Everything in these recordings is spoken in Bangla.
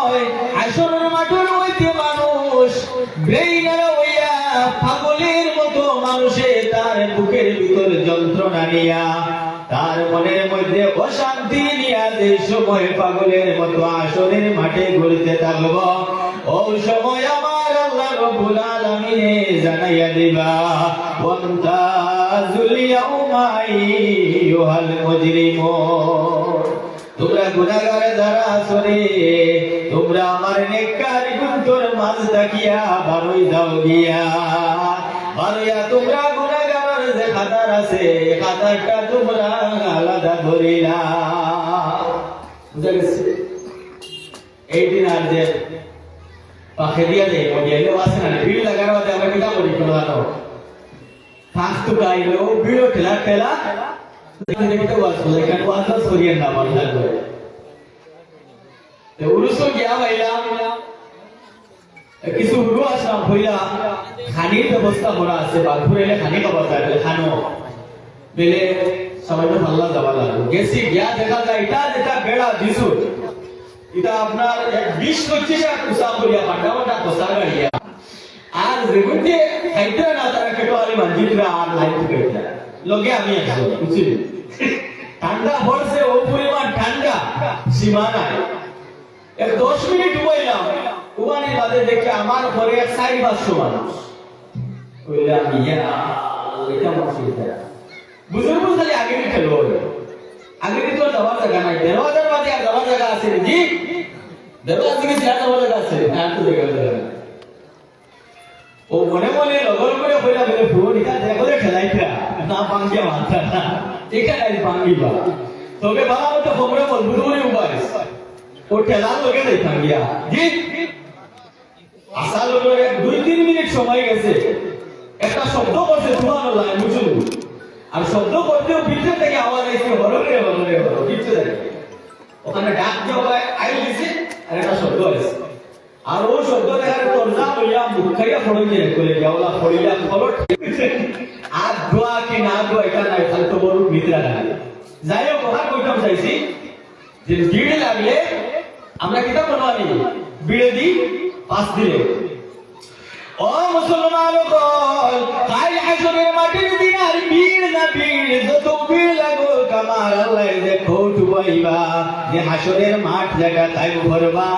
নয়, হাসরের মাঠের মধ্যে মানুষ ব্রেইনারা হইয়া পাগলের মতো মানুষে তার বুকের ভিতর যন্ত্রণা নিয়া, তার মনের মধ্যে অশান্তি নিয়া যে সময় পাগলের মতো আসরের মাঠে ঘুরতে থাকব, ওই সময় আমার আল্লাহ রব্বুল আলামিন জানাইয়া দিবা, ওয়ান্তাজুল ইয়াউমা আইয়ুহাল মুজরিমুন, তোমরা গুনাহগার যারা আছো রে, তোমরা আমার নেককার গুণের মাঝ থাকিয়া বারোই যাও গিয়া, বারোয়া তোমরা গুনাহগার যে খাতার আছে খাতারটা তোমরা আলাদা ধরিলা। বুঝা গেছে? এই দিন আর যে পাখে দিয়া দেয় মডিয়ালে আছে না, ভিড় লাগার মধ্যে আমরা কিতা করি কোনো জানো, ফাঁকটু গাইলো ভিড় ঠেলা ঠেলা দেখতে ওয়াজ এখানে ওয়াজ সরিয়ে না মাথা করে তো উরুস গিয়া ভাইলাম কিছু উরু আসলাম হইলা খানির ব্যবস্থা করা আছে, বাঘুর এলে খানি খাবার চাইলে খানো বেলে সবাই তো ভাল্লা যাওয়া লাগলো, গেছি গিয়া দেখা যায় এটা যেটা বেড়া দিছু এটা আপনার 20-25 কুসা করিয়া পান্ডাওটা কোসা গাড়িয়া আর যেগুতে খাইতে না তারা কেটো আলি মঞ্জিতরা আর লাইট কেটে লগে আমি আসো বুঝলি, ঠান্ডা পড়ছে ও পরিমাণ ঠান্ডা সীমা নাই। 10 মিনিট উবাইলাম, উবানির বাদে দেখে আমার ঘরে 4-500 মানুষ কইলে আমি এটা মসজিদ বুঝুন খালি আগে খেলো আগে তো যাওয়ার জায়গা নাই, দরওয়াজার বাদে আর যাওয়ার জায়গা আছে জি, দরওয়াজা থেকে যাওয়ার জায়গা আছে হ্যাঁ তো জায়গা ও মনে মনে লগর করে কইলা বলে ফোন এটা দেখো খেলাইতা না পাঙ্গিয়া মাথা এখানে আই পাঙ্গিবা তবে বাবা তো খবরে বল বুড়ুনি উবাইস ও ঠেলা লগে দেই পাঙ্গিয়া জি আসাল করে 2-3 মিনিট সময় গেছে, একটা শব্দ করছে সুবহানাল্লাহ বুঝুন, আর শব্দ করতেও ভিতর থেকে আওয়াজ আসছে হররে হররে হররে কিছু জানি ওখানে ডাক দেওয়া আই দিছে আর একটা শব্দ আসছে, আর ও শব্দ দেখার তরজা লইয়া মুখ খাইয়া ফড়ই দিয়ে কইলে যাওলা ফড়িলা ফলট আর দোয়া কি না দোয়া এটা নাই, খালি তো বড় ভিতরা না যাই হোক কথা কইতাম চাইছি যে ভিড় লাগলে আমরা কিতা করবানি বিড়ে দি 5 দিলে ও মুসলমান কল কাল হাসরের মাটির দিন আর ভিড় না ভিড় যত ভিড় লাগো কামার আল্লাহ দেখো ডুবাইবা যে হাসরের মাঠ জায়গা তাই ভরবা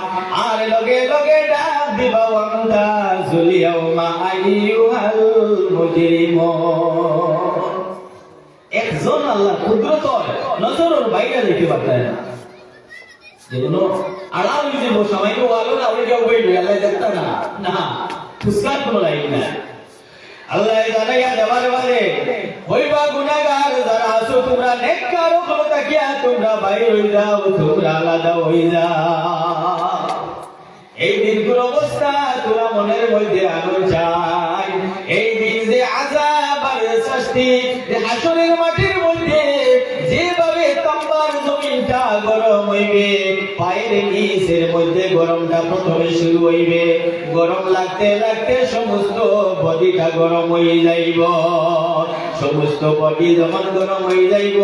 আর লগে লগে ডাক দিবা ওয়ান্তা জুলিয়াউমা আইয়ুহাল মুজরিমুন। একজন আল্লাহ কুদরত নজরের বাইরে দেখতে পারতেন না, যেগুলো আড়াল যে সময়কে ওয়ালো না ওই কেউ বইবে আল্লাহ দেখতা না না ফুসকার কোনো লাইন না, আল্লাহ জানাইয়া দেওয়ার বাদে হইবা গুনাহগার যারা আছো তোমরা নেককার হলো তাকিয়া তোমরা বাইরে হই যাও, তোমরা আলাদা হই যাও। এই দিনগুলোর অবস্থা তোরা মনের মধ্যে আগুন চাই, এই দিন যে আযাব আর শাস্তি যে হাসরের মাটির মধ্যে যেভাবে তাম্বার জমিনটা গরম হইবে, পায়ের নিচের মধ্যে গরমটা প্রথমে শুরু হইবে, গরম লাগতে লাগতে সমস্ত বডিটা গরম হয়ে যাইব, সমস্ত বডি যখন গরম হয়ে যাইব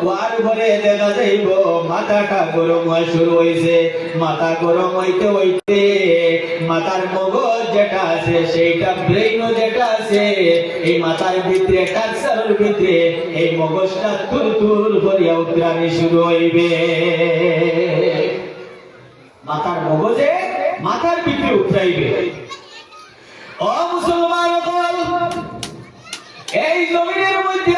ওয়ার ঘরে দেখা যাইব মাথাটা গরম হওয়া শুরু হয়েছে, মাথা গরম হইতে হইতে মাথার মগজ যেটা আছে সেইটা ব্রেইনও যেটা আছে এই মাথার ভিতরে টাকসারের ভিতরে এই মগজটা তুর তুর করিয়া উত্তরানি শুরু হইবে, মাথার মগজে মাথার ভিতরে উতরাইবে। ও মুসলমান এই জমিনের মধ্যে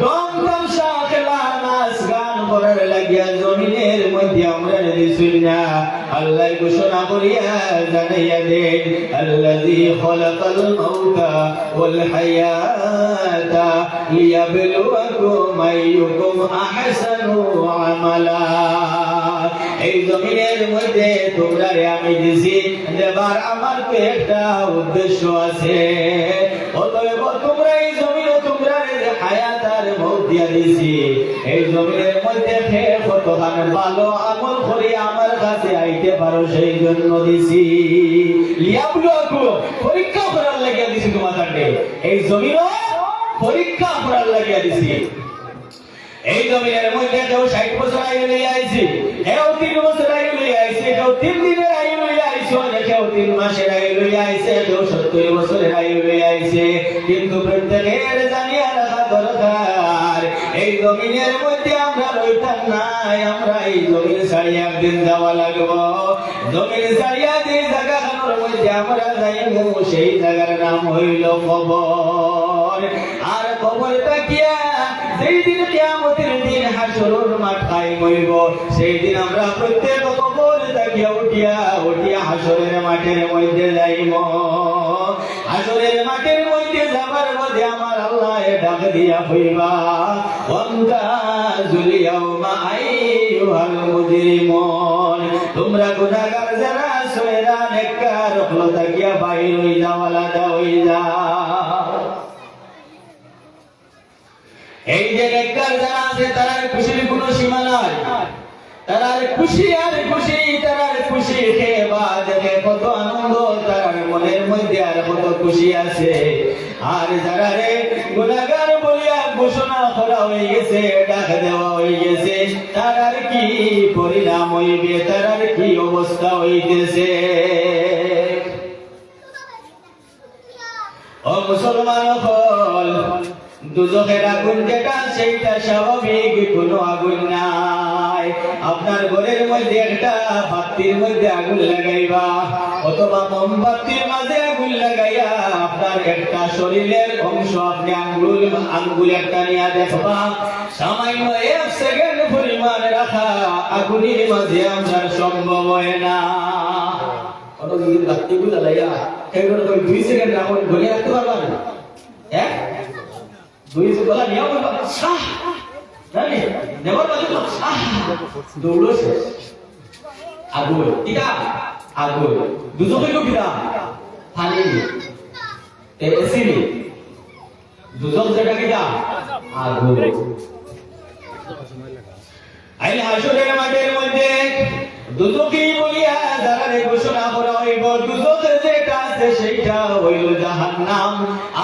দম তামসা খেলা নাচ গান করার লাগিয়া জমিনের মধ্যে আমরা দিছুই না, আল্লাহ ঘোষণা করিয়া জানাইয়া দেন আল্লাযী খালাকাল মাউতা ওয়াল হায়াতা লিয়াবলুয়াকুম আইয়ুকুম আহসানু আমালা। এই জমিনের মধ্যে তোমরা আমি দিছি দেবার আমার তো একটা উদ্দেশ্য আছে, অতএব তোমরা এই জমিনে তোমরা যে হায়াত আর মউত দিয়া দিছি এই জমিনের মধ্যে কতখানি ভালো আমল করে আমার কাছে আইতে পারো সেই জন্য দিছি, লিয়াবলুয়াকুম পরীক্ষা করার লাগিয়া দিছি তোমাদেরকে, এই জমিনও পরীক্ষা করার লাগিয়া দিছি। এই জমিনের মধ্যে কেউ 60 বছর আগে লইয়া আইছি, কেউ 3 বছর আগে লইয়া আইছি, কেউ 3 দিনের আয়ু লইয়া আইছো, কেউ 3 মাসের আয়ু লইয়া আইছে, কেউ 70 বছরের আয়ু লইয়া আইছে, কিন্তু প্রত্যেকের জানিয়া রাখা দরকার এই জমিনের মধ্যে আমরা রইতাম নাই, আমরা এই জমিন ছাড়িয়ে একদিন যাওয়া লাগবো। জমিন ছাড়িয়া যে জায়গাখানোর মধ্যে আমরা যাইবো সেই জায়গার নাম হইল কবর। আর কবর তাকিয়া যেই দিন কিয়ামতের দিন হাসরের মাঠ কায়েম হইব, সেই দিন আমরা প্রত্যেক কবর তাকিয়া উঠিয়া উঠিয়া হাসরের মাঠের মধ্যে যাইব। হাসরের মাঠের মধ্যে যাবার মধ্যে আমার আল্লাহ ডাক দিয়া হইবা, ওয়ামতাজুল ইয়াওমা আইয়ুহাল মুজরিমুন, তোমরা গুনাহগার যারা সয়রা নেককার হলো তাকিয়া বাইর হই যাও, আলাদা হই যাও। এই যে নেককার যারা আছে তার খুশির কোনো সীমা নাই, তার খুশি আর খুশি, তার খুশি খেয়ে বা দেখে কত আনন্দ, তার মনের মধ্যে আর কত খুশি আছে। আর যারা রে গুনাহগার বলিয়া ঘোষণা করা হয়ে গেছে, ডাক দেওয়া হয়ে গেছে, তার আর কি পরিণাম হইবে, তার আর কি অবস্থা হইতেছে। ও মুসলমান হল, দুজখের আগুন যেটা সেইটা স্বাভাবিক, কোনো আগুন নাই। আপনার ঘরের মধ্যে একটা বাতির মধ্যে আগুন লাগাইবা অথবা মোমবাতির মাঝে আগুন লাগাইয়া আপনার একটা শরীরের অংশ আপনি আঙ্গুল একটা নিয়ে দেখবা, সামান্য 1 সেকেন্ড পরিমাণ রাখা আগুনের মাঝে আমরা সম্ভব হয় না। কত যদি বাতিগুলো লাগাইয়া এগুলো 2 সেকেন্ড আগুন ধরে রাখতে পারবেন? হ্যাঁ, 2 সেকেন্ড নিয়ে বলবা সাহ জানি নেবার বাজে তো সাহ দৌড়ো শেষ। আগুন এটা আগুন দুজকে তো কিরা পানি এসিনি দুজন যেটা কিরা আগুন। আইল হাসরের মাঠের মধ্যে দুজকি বলিয়া যারা ঘোষণা করা হইব, দুজকের যেটা আছে সেইটা হইল জাহান্নাম।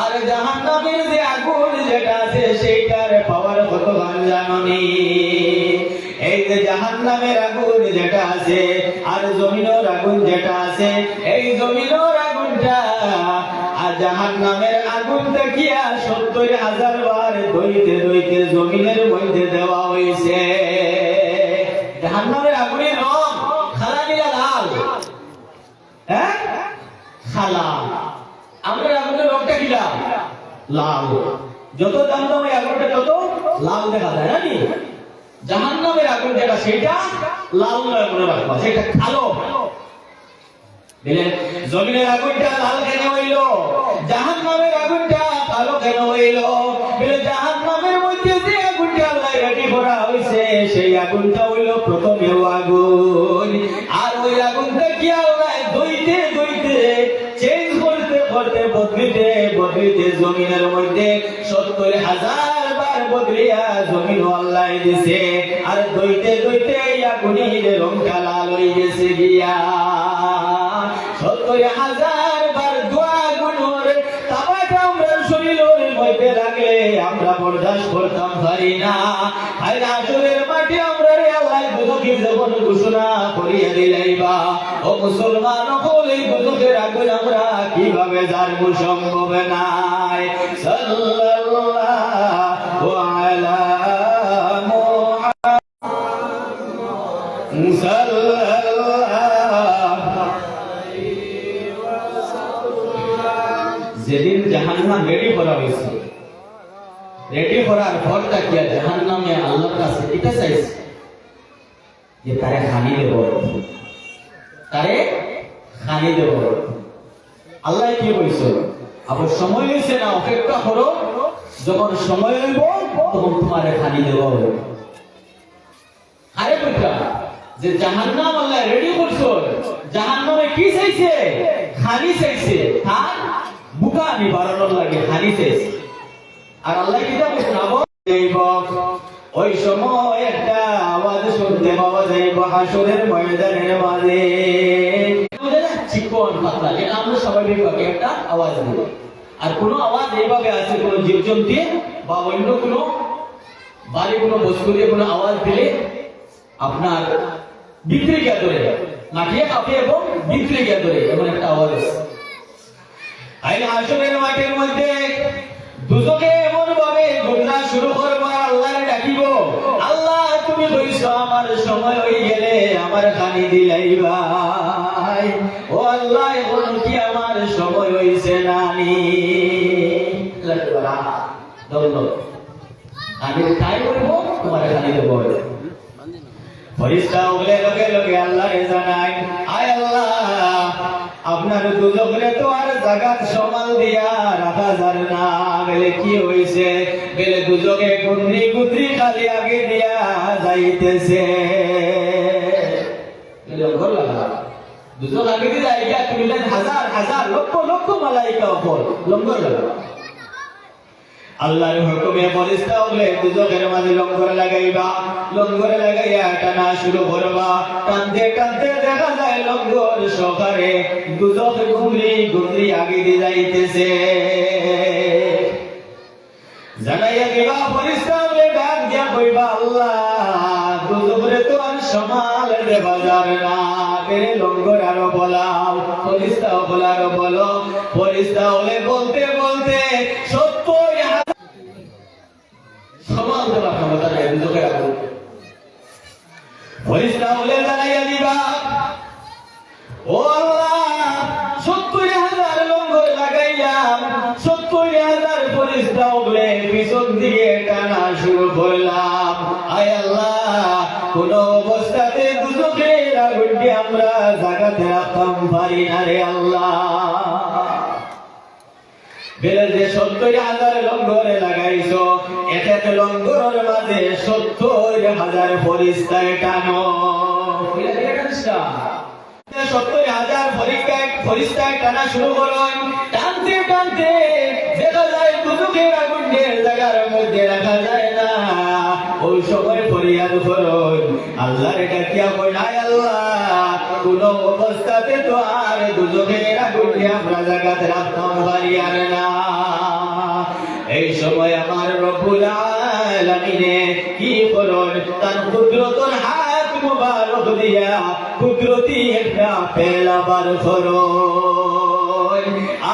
আর জাহান্নামের যে আগুন যেটা আছে সেইটার পাওয়ার কত গান জাননি। এই যে জাহান্নামের আগুন যেটা আছে আর জমিনের আগুন যেটা আছে, এই জমিনের আগুনটা আর জাহান্নামের আগুন দেখিয়া 70,000 বার দইতে দইতে জমিনের মধ্যে দেওয়া হয়েছে। জাহান্নামের আগুনের রং খালা নীলা লাল, হ্যাঁ খালা। আমরা আগুনের রংটা কিলা লাল, যত দাম দাম এই আগুনটা তত লাল দেখা যায় জানি। জাহান্নামের আগুন যেটা সেটা লাল নয় মনে রাখবা, সেটা কালো। জমিনের আগুনটা লাল কেন হইল, জাহান্নামের আগুনটা কালো কেন হইল? জাহান্নামের মধ্যে যে আগুনটা আল্লাহ রেডি করা হয়েছে সেই আগুনটা হইল প্রথমেও আগুন। আর ওই আগুনটা কি আল্লাহ দইতে দইতে চেঞ্জ করতে করতে বদলিতে বদলিতে জমিনের মধ্যে 70,000 বার বদলিয়া জমিন আল্লাহ দিছে। আর দইতে দইতে আগুনের রংটা লাল হয়ে গেছে গিয়া 70,000 বার দোয়া গুণর তাবাটা আমরা শরীরের মধ্যে লাগলে আমরা বরদাস্ত করতাম পারি না। আর আসরের মাঠে আমরা রে আল্লাহ দুজকে যখন ঘোষণা করিয়া দিলাইবা, ও মুসলমান হল এই দুজকের আগুন আমরা কিভাবে জানবো? সম্ভব নাই। সাল্লাল্লাহু আলা মুহাম্মাদ যেদিন জাহান্নাম রেডি করা হয়েছে, রেডি করার পরটা কি জাহান্নামে আল্লাহর কাছে এটা চাইছে যে তারে খানি দেব, তারে খানি দেব। আল্লাহ কি বলছে? আবার সময় হয়েছে না, অপেক্ষা করো, যখন সময় হইব তখন তোমারে খানি দেব। আরে বেটা, যে জাহান্নাম আল্লাহ রেডি করছো, জাহান্নামে কি চাইছে? খানি চাইছে, তার বুকা নিবারণের লাগে খানি চাইছে। আর আল্লাহ কিতা বলছেন? ওই সময় একটা আওয়াজ শুনতে পাওয়া যাইব হাসরের ময়দানের মাঝে, চিকন পাতলা, যেটা আমরা স্বাভাবিকভাবে একটা আওয়াজ দিই। আর কোনো আওয়াজ এইভাবে আছে কোনো জীবজন্তু বা অন্য কোনো বাড়ি কোনো বস্তু দিয়ে কোনো আওয়াজ দিলে আপনার বিক্রিয়া ধরে মাটিয়ে কাঁপে এবং ভিতরে গিয়ে ধরে এমন একটা আওয়াজ আছে। আইন হাসরের মাঠের মধ্যে দুজকে এমন ভাবে গুণা শুরু করবো, আল্লাহর ডাকিব, আল্লাহ তুমি কইছো আমার সময় হয়ে গেলে আমার খানি দিলাইবা, ও আল্লাহ এখন কি আমার সময় হইছে নানি? আমি তাই বলবো তোমার খানি দেবো। ফেরেশতা ওগুলো লগে লগে আল্লাহরে জানায়, আয় আল্লাহ আপনার দুজকরে তো আর জাগাত সমাল দিয়া রাখা যার না। বলে কি হইছে? বলে দুজকে গুন্দ্রি গুন্দ্রি খালি আগে দিয়া যাইতেছে। দুজক আগে দিয়ে যাইয়া তুমি হাজার হাজার লক্ষ লক্ষ মালাইকা উপর লঙ্গর লাগা। আল্লাহর হুকুমে ফেরেশতা ওগুলো দুজকের মাঝে লঙ্গর লাগাইবা, লঙ্গর লাগাইয়া টানা শুরু করবা। টানতে টানতে দেখা যায় লঙ্গর সকারে দুজক ঘুমরি ঘুমরি আগে দিয়ে যাইতেছে। জানাইয়া দিবা ফেরেশতা ওগুলো ডাক দিয়া কইবা, আল্লাহ দুজকরে তো আর সমাল দেবা যার না। বেরে লঙ্গর আরো বলাও, ফেরেশতা ওগুলো আরো বলো। ফেরেশতা ওগুলো বলতে বলতে 70,000 সমাল দেবা ক্ষমতা নেই দুজকের আগে। ফেরেশতা ওগুলো জানাইয়া দিবা, ও আল্লাহ 70,000 লঙ্গর লাগাইলাম, 70,000 ফেরেশতা ওগুলো পিছন দিকে টানা শুরু করলাম। আয় আল্লাহ কোন অবস্থাতে দুজকের আগুনকে আমরা জাগাতে রাখতাম পারি না রে আল্লাহ। বেলে যে 70,000 লঙ্গরে লাগাইছো, এক এক লঙ্গরের মাঝে 70,000 ফেরেশতায় টানো। 70,000 ফেরেশতায় টানা শুরু করেন। টানতে টানতে দেখা যায় দুজকের আগুনের জায়গার মধ্যে রাখা যায় না। ওই সময় ফরিয়াদ করুন, আল্লাহর ডাকিয়া কই, আয় আল্লাহ কোন অবস্থাতে তো আর দুজকের আগুনকে আমরা জায়গাতে রাখতাম পারি আর না। এই সময় আমার রব্বুল আলামিনে কি করুন, তার কুদরতের হাত মুবারক দিয়া কুদরতি একটা পেলা বার করুন।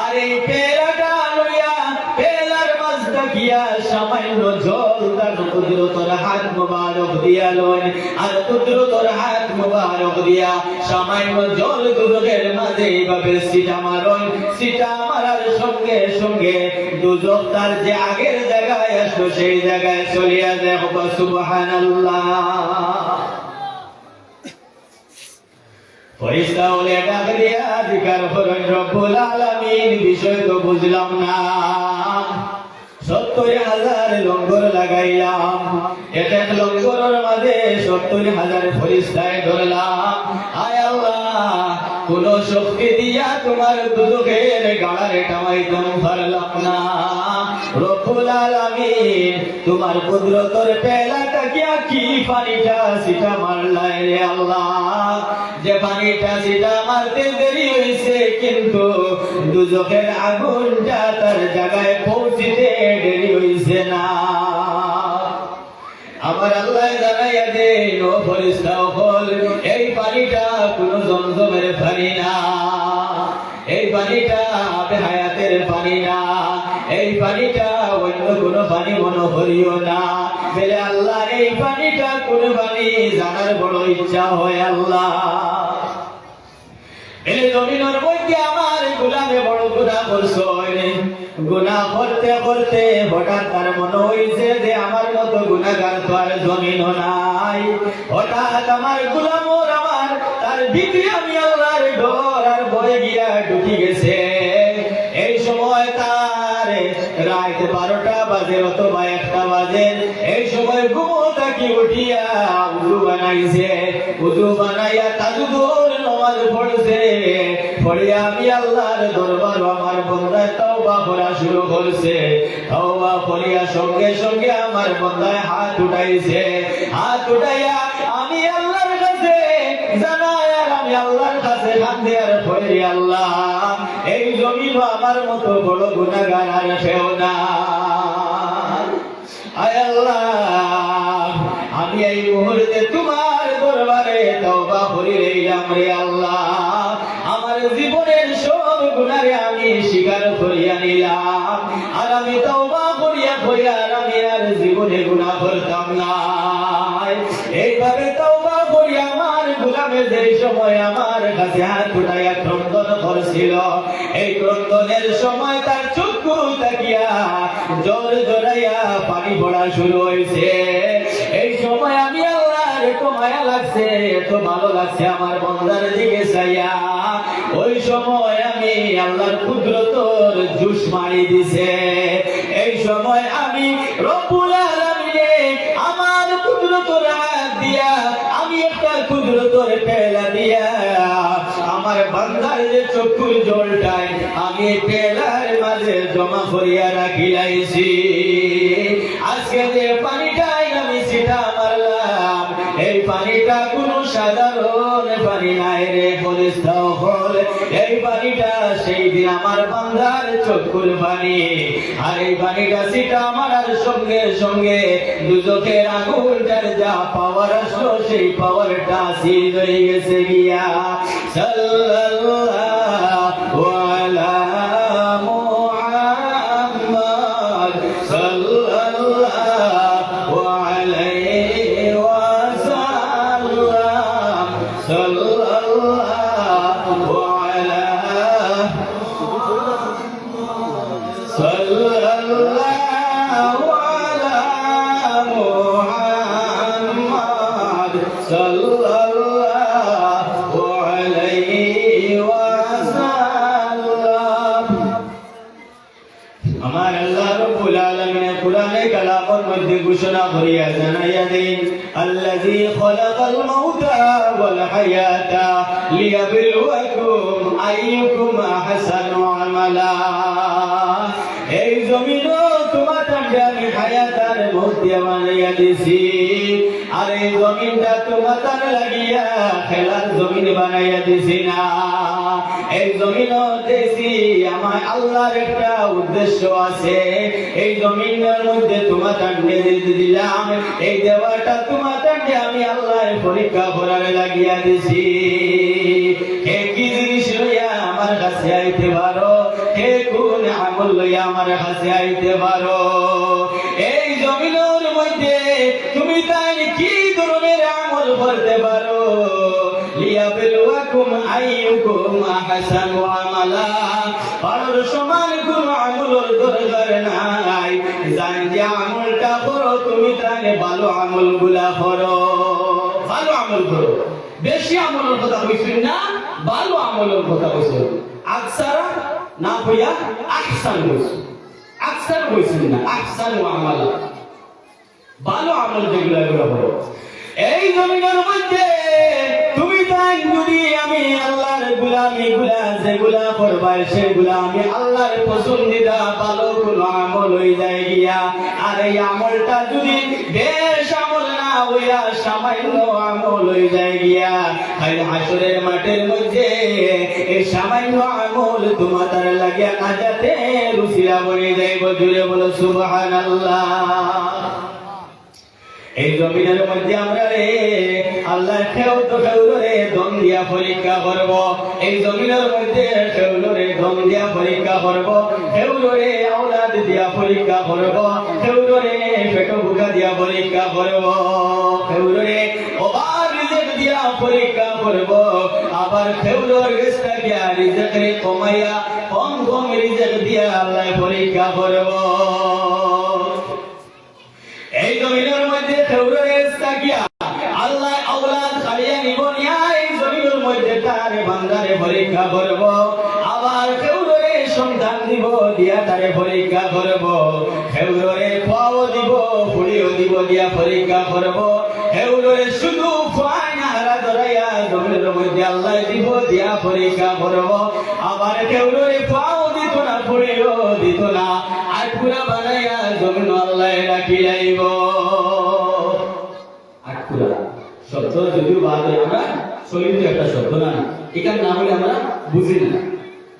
আর এই পেলাটা লইয়া পেলার মাঝটা গিয়া সামান্য জল তার কুদরতের হাত মুবারক দিয়া লন। আর কুদরতের হাত মুবারক দিয়া সামান্য জল দুজকের মাঝে এইভাবে সিটা মারন। সিটা মারার সঙ্গে সঙ্গে দুজক তার যে আগের জায়গায় আসলো সেই জায়গায় চলিয়া যায়। সুবহানাল্লাহ। ফেরেশতা ওলে ডাক দিয়া জিকির করেন, রব্বুল আলামিন বিষয় তো বুঝলাম না। 70,000 লঙ্গর লাগাইলাম, এক এক লঙ্গরের মাঝে 70,000 ফেরেশতায় ধরলাম। আয় আল্লাহ কোন শক্তি দিয়া তোমার দুজকের গাড়ারে টামাইতাম পারলাম না। রব্বুল আলামিন তোমার কুদরতের পেলাটা কিয়া কি পানিটা সিটা মারলাই রে আল্লাহ। যে পানিটা সিটা মারতে দেরি হইছে, কিন্তু দুজকের আগুনটা তার জায়গায় পৌঁছিতে দেরি হইছে না। আমার আল্লাহ জানাইয়া দেন, ও ফেরেশতা হল এই পানিটা কোন জমজমের পানি না, এই পানিটা আবে হায়াতের পানি না, এই পানিটা অন্য কোন পানি মনে করিও না। বলে আল্লাহ এই পানিটা কোন পানি জানার বড় ইচ্ছা হয় আল্লাহ। এই জমিনের মধ্যে আমার গোলামে বড় গুনাহ করছো। গুনাহ করতে করতে হঠাৎ তার মনে হইছে যে আমার মতো গুনাহগার তো আর জমিনও নাই। হঠাৎ আমার গোলাম আমার তার ভিতরে আমি আল্লাহর ডর আর ভয় গিয়া ঢুকি গেছে। এই সময় তার রাত 12টা বাজে অথবা 1টা বাজে। এই সময় ঘুমো থাকি উঠিয়া উযু বানাইছে, উযু বানাইয়া তাজুদুর নামাজ পড়ছে। পড়িয়া আমি আল্লাহর দরবার আমার বান্দায় তওবা করা শুরু করছে। তওবা করিয়া সঙ্গে সঙ্গে আমার বান্দায় হাত উঠাইছে। হাত উঠাইয়া আমি আল্লাহর কাছে জানাই আর আমি আল্লাহর কাছে কান্দে আর পড়ি, আল্লাহ এই জমিন আমার মতো বড় গুনাহগার আর কেউ না। আয় আল্লাহ আমি এই মুহূর্তে তোমার দরবারে তওবা করি রইলাম রে আল্লাহ। আমার জীবনের সব গুনাহে আমি স্বীকার করিয়া নিলাম, আর আমি তওবা করিয়া আর আমি আর জীবনে গুনাহ করতাম না। এইভাবে তওবা করি আমার গোলামে যে সময় আমার কাছে হাত উঠাইয়া ক্রন্দন করছিল, এই ক্রন্দনের সময় তার চক্ষু তাকিয়া জোর জোরাইয়া পানি পড়া শুরু হয়েছে। এই সময় আমি আল্লাহর এত মায়া লাগছে, এত ভালো লাগছে আমার বান্দার দিকে চাইয়া। ওই সময় আমি আল্লাহর কুদরতর জুস মারি দিছে। এই সময় আমি রব্বুল আলামিনে আমার কুদরতর হাত দিয়া আমি একটা কুদরতর পেলা দিয়া আমার বান্দার যে চক্ষুর জলটাই আমি পেলার মাঝে জমা করিয়া রাখিলাইছি। আজকে যে পানিটাই আমি ছিটা মারলাম, এই পানিটা কোনো সাধারণ পানি নাই রে ফেরেশতা হল। এই পানিটা সেই দিন আমার বান্দার চক্ষুর পানি, আর এই পানিটা ছিটা মারার সঙ্গে সঙ্গে দুজকের আগুনটার যা পাওয়ার আসলো সেই পাওয়ারটা সিজ হয়ে গেছে গিয়া। সাল্লাল্লাহু আলা মুহাম্মদ সাল্লাল্লাহু আলাইহি ওয়াসাল্লাম সাল্লাল্লাহু আলা সাল্লাল্লাহু আলা মুহাম্মদ সাল্লাল্লাহু আলাইহি ওয়াসাল্লাম। আমার আল্লাহ রাব্বুল আলামিন কুরআনে কালামের মধ্যে ঘোষণা করিয়া জানাইয়া দেন, আল্লাযী খালাকাল মাউতা ওয়াল হায়াতা লিয়াবলুয়াকুম আইয়ুকুম আহসানু আমালা। এই জমিনও তোমার আমি হায়াতার মধ্যে বানাইয়া দিছি, আর এই জমিনটা তোমার লাগিয়া খেলার জমিন বানাইয়া দিছি না। এই জমিনও দিছি আমার আল্লাহর একটা উদ্দেশ্য আছে। এই জমিনের মধ্যে তোমার দিলাম, এই দেওয়াটা তোমার আমি আল্লাহর পরীক্ষা করার লাগিয়া দিছি। কে কি জিনিস লইয়া আমার কাছে আইতে পারো, কে কোন আমল লইয়া আমার কাছে আইতে পারো। এই জমিনের মধ্যে তুমি তাই কি ধরনের আমল করতে পারো, লিয়াবলুয়াকুম আইয়ুকুম আহসানু আমালা। পারোর সমান কোন আমলের দরকার নাই, জান যে আমলটা করো তুমি তাই ভালো আমলগুলা করো। ভালো আমল করো, বেশি আমলের কথা কইছেন না, ভালো আমলের কথা কইছেন। আকসারা না কইয়া আহসান কইছেন, আকসার কইছেন না, আহসান ওয়া আমালা, ভালো আমল যেগুলা করো। এই জমিনের মধ্যে তুমি তাই যদি আমি আল্লাহর গোলামি গুলা যেগুলা করবা সেগুলা আমি আল্লাহর পছন্দিদা ভালো কোনো আমল হয়ে যায় গিয়া। আর এই আমলটা যদি বেশ আমল না হইয়া সামান্য আমল হয়ে যায় গিয়া, খালি হাসরের মাঠের মধ্যে এই সামান্য আমল তোমার লাগিয়া নাজাতে রুচিরা বনে যাইব। জুড়ে বলো সুবহানাল্লাহ। এই জমিনের মধ্যে আমরা রে আল্লাহ খেউরে দম দিয়া পরীক্ষা করব। এই জমিনের মধ্যে খেউরে দম দিয়া পরীক্ষা করব, খেউরে আওলাদ দিয়া পরীক্ষা করব, খেউরে পেট বুকা দিয়া পরীক্ষা করব, খেউরে ওবার রিজেক দিয়া পরীক্ষা করব। আবার খেউর রিজেক দিয়া রিজেক রে কমাইয়া কম কম রিজেক দিয়া আল্লাহ পরীক্ষা করব। এই জমিনের মধ্যে খেউরের তাকিয়া আল্লাহ আওলাদ খালিয়া নিব নিয়া এই জমিনের মধ্যে তার বান্দারে পরীক্ষা করব। আবার খেউরে সন্তান দিব দিয়া তারে পরীক্ষা করব। খেউরে পাও দিব ফুড়িও দিব দিয়া পরীক্ষা করব। খেউরে শুধু পায় না হারা ধরাইয়া জমিনের মধ্যে আল্লাহ দিব দিয়া পরীক্ষা করব। আবার খেউরে পাও দিত না ফুড়িও দিত না আটকুরা বানাইয়া জমিন আল্লাহ রাখি যাইব। আটকুরা শব্দ যদিও বাদ হয়, আমরা শরীর একটা শব্দ না, এখানে না হলে আমরা বুঝি না,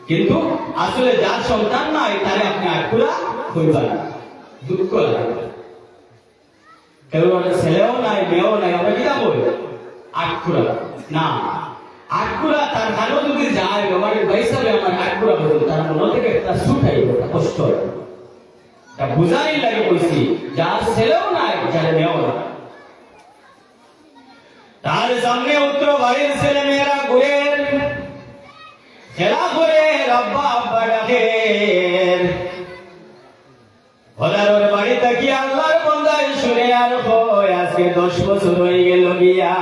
কিন্তু আসলে যার সন্তান নাই তারে আপনি আটকুরা হইবা না, দুঃখ লাগে। কেউ ছেলেও নাই মেয়েও নাই, আমরা কি যাবো আটকুড়া না, আটকুড়া তার কারো যদি যায় আমার হিসাবে আমার আটকুড়া বলতো তার মনে থেকে একটা সুখ আইব, একটা কষ্ট হয়, তা বুঝাই লাগে কইছি যার ছেলেও নাই যার মেয়েও নাই। তার সামনে উত্তর বাড়ির ছেলে মেয়েরা ঘুরে খেলা করে আব্বা আব্বা ডাকে, ওদের বাড়ি থেকে আল্লাহর বন্দায় শুনে আর কয় আজকে 10 বছর হয়ে গেল গিয়া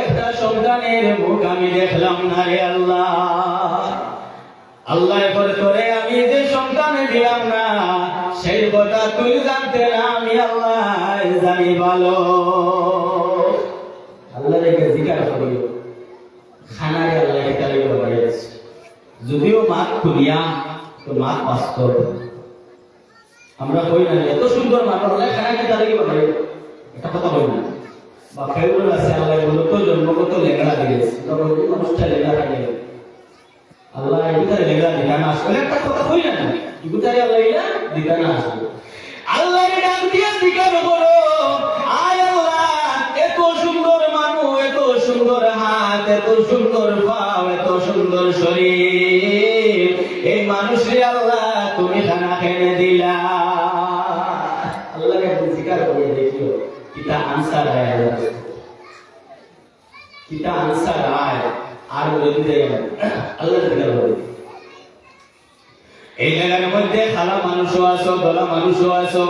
একটা সন্তানের মুখ আমি দেখলাম না রে আল্লাহ। আল্লাহ করে আমি যে সন্তান দিলাম না সেই কথা তুই জানতে না, আমি আল্লাহ জানি ভালো। আল্লাহ রেখে জিজ্ঞাসা করি খানারে আল্লাহ তালে বাড়িয়েছে, যদিও মাঠ খুলিয়া তো মাঠ বাস্তব আমরা কই না এত সুন্দর মাঠ আল্লাহ খানাকে তালে বাড়িয়ে, এটা কথা বলি না। বা ফেরুল আছে আল্লাহ মূলত জন্মগত লেখা দিয়েছে, তখন মানুষটা লেখা থাকে আল্লাহ এগুতারে লেখা দিকা না আসলে একটা কথা কই না, এগুতারে আল্লাহ ইলা দিকা না আসলে আল্লাহর নাম দিয়ে জিজ্ঞাসা করো, আয় আল্লাহ এত সুন্দর মানুষ, এত সুন্দর হাত, এত সুন্দর পাও, এত সুন্দর শরীর, এই মানুষরে আল্লাহ তুমি খানা খেয়ে দিলা। আল্লাহকে জিজ্ঞাসা করে দেখিও কিতা আনসার আয়, কিতা আনসার আয় আর বলে দেয় আল্লাহ জিজ্ঞাসা করে। এই জায়গার মধ্যে খালা মানুষও আছো, দলা মানুষও আছো,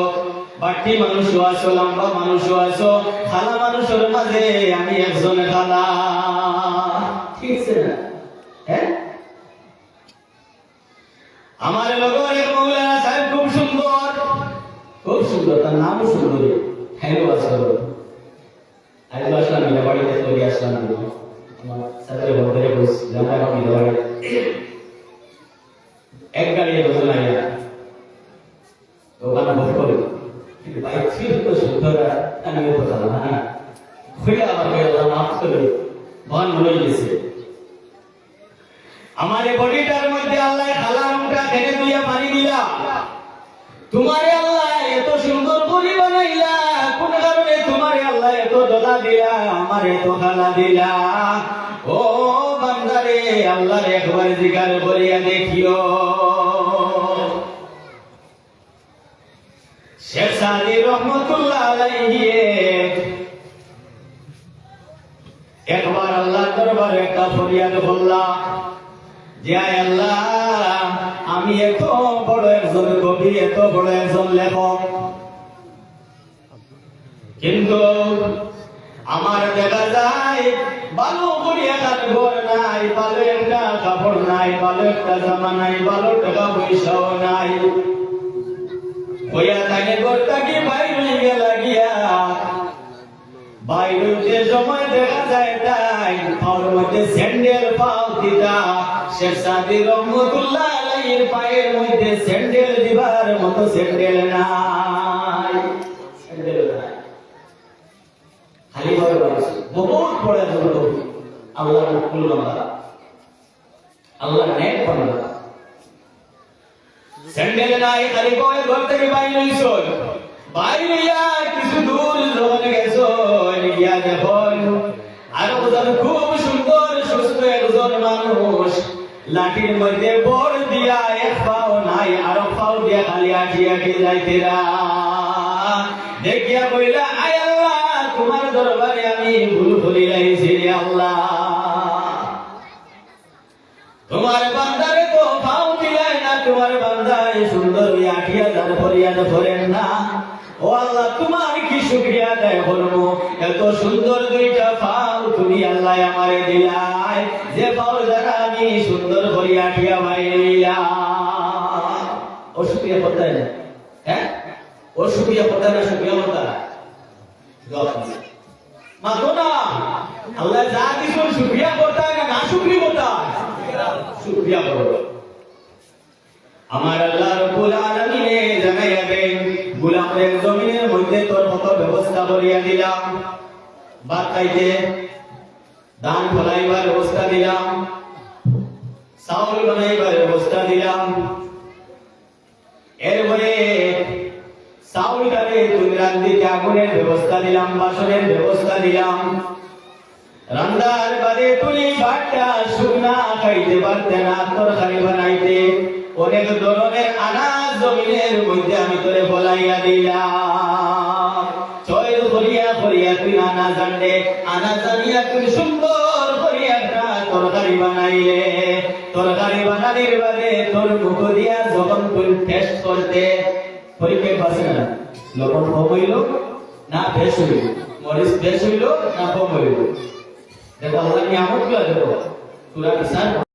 বাটি মানুষও আছো, লম্বা মানুষও আছো, খালা মানুষের মাঝে আমি একজন খালা, ঠিক আছে না? হ্যাঁ, আমার লগর এক মৌলানা সাহেব খুব সুন্দর, খুব সুন্দর, তার নামও সুন্দর, হ্যালো আসলো আজ আসলাম মিলে বাড়িতে চলে আসলাম, আমার সাথে বলতে বসে জানা মিলে বাড়ি এক গাড়ি বসে লাগে ওখানে বসে পড়ে বাইক ছিল তো সুন্দর, আমি কথা না হইলে আমার আল্লাহ মাফ করে মন হয়ে গেছে। আমার বডিটার মধ্যে আল্লাহ খালামটা ঢেকে দিয়া পানি দিলা, তোমারে আল্লাহ এত সুন্দর করে বানাইলা, কোন কারণে তোমারে আল্লাহ এত দলা দিলা, আমার এত খালা দিলা। ও বান্দারে আল্লাহর একবার জিকার করিয়া দেখিও। শেখ সাদি রহমতুল্লাহ আলাইহি একবার আল্লাহর দরবারে একটা ফরিয়াদ করলাম যে আয় আল্লাহ আমি এত বড় একজন কবি, এত বড় একজন লেখক, কিন্তু আমার দেখা যায় ভালো করিয়া কাজ ঘর নাই, ভালো একটা কাপড় নাই, ভালো একটা জামা নাই, ভালো টাকা পয়সাও নাই, হইয়া তাকে ঘরটাকে বাইরে গেলা গিয়া বাইরে যে সময় দেখা যায় তাই পাওয়ার মধ্যে স্যান্ডেল পাও দিতা। শেখ সাদি রহমতুল্লাহ আলাইহির পায়ের মধ্যে স্যান্ডেল দিবার মতো স্যান্ডেল নাই, স্যান্ডেল নাই, খালি ভাবে বাড়ছে বহুত বড় জন্য আল্লাহর মুকুল বান্দা, আল্লাহর নেক বান্দা, স্যান্ডেল নাই, খালি পায়ে ঘর থেকে বাইরে হইছো, বাইরে কিছু দূর যখন গেছো গিয়া দেখুন আরো খুব সুন্দর সুস্থ একজন মানুষ লাঠির মধ্যে বড় দিয়া এক পাও নাই, আরো পাও দিয়া খালি আঠি আঠি যাইতেরা, দেখিয়া কইলা আয় আল্লাহ তোমার দরবারে আমি ভুল ভুলি লাইছি রে আল্লাহ, তোমার বান্দারে তো পাও দিলাই না, তোমার বান্দায় সুন্দর আঠিয়া যার ফরিয়াদ করেন না, ও আল্লাহ তোমার কি শুকরিয়া আদায় করবো, এত সুন্দর দুইটা পাও তুমি আল্লাহ আমারে দিলাই, যে পাও দ্বারা আমি সুন্দর করিয়া ঠিয়া বাইরা, ও শুকরিয়া করতে না, হ্যাঁ ও শুকরিয়া করতে না, শুকরিয়া করতে মাতো না, আল্লাহ যা কিছু শুকরিয়া করতে না, না শুকরিয়া করতে, শুকরিয়া করো। আমার আল্লাহ রব্বুল আলামিনে জানাইয়া দেন গোলামের জমিনের মধ্যে তোর মতো ব্যবস্থা করিয়া দিলাম, ভাত খাইতে ধান ফলাইবার ব্যবস্থা দিলাম, চাউল বানাইবার ব্যবস্থা দিলাম, এরপরে চাউলটারে তুমি রান্ধিতে আগুনের ব্যবস্থা দিলাম, বাসনের ব্যবস্থা দিলাম। রান্নার বাদে তুমি ভাতটা শুকনা খাইতে পারতে না, তরকারি বানাইতে অনেক ধরনের আনাজ জমিনের মধ্যে আমি তোরে ফলাইয়া দিলাম। চয়ের করিয়া করিয়া তুই আনা জানলে, আনা জানিয়া তুই সুন্দর করিয়া একটা তরকারি বানাইলে। তরকারি বানানির বাদে তোর মুখ দিয়া যখন তুই টেস্ট করতে, পরীক্ষায় পাস না, লবণ কম হইল না বেশ হইল, মরিচ বেশ হইল না কম হইল। দেখো আল্লাহ নিয়ামত গুলো দেখো, তোরা বিচার